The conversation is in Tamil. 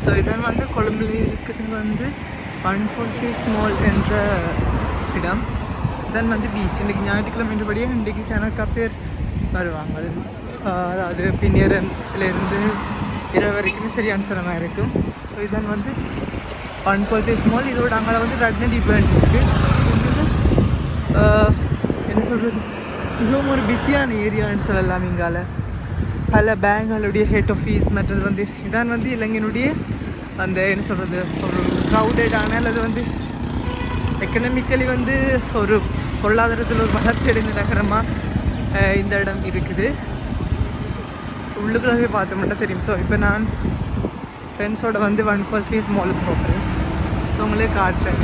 ஸோ இதன் வந்து கொழும்புல இருக்கிறது வந்து 140 மால் என்ற இடம். தென் வந்து பீச். இன்றைக்கி ஞாயிற்றுக்கிழமைன்றபடியே இன்றைக்கி கணக்காக பேர் வருவாங்க. அதாவது பின்னேரத்துலேருந்து இரவு வரைக்கும் சரியான சிரமமாக இருக்கும். ஸோ இதன் வந்து 140 மால். இதோட அங்கே வந்து ரட்னடி பேண்ட் இருக்குது. என்ன சொல்கிறது, மிகவும் ஒரு பிஸியான ஏரியான்னு சொல்லலாம். இங்கால பல பேங்குகளுடைய ஹெட் ஆஃபீஸ். மற்றது வந்து இதான் வந்து இலங்கையினுடைய அந்த என்ன சொல்கிறது ஒரு க்ரௌடடான அல்லது வந்து எக்கனாமிக்கலி வந்து ஒரு பொருளாதாரத்தில் ஒரு வளர்ச்சி அடைந்த நகரமாக இந்த இடம் இருக்குது. ஸோ உள்ளுக்குள்ளே பார்த்தோம்னா தெரியும். ஸோ இப்போ நான் ஃப்ரெண்ட்ஸோட வந்து 140 மாலுக்கு போகிறேன். ஸோ உங்களே காட்டுறேன்.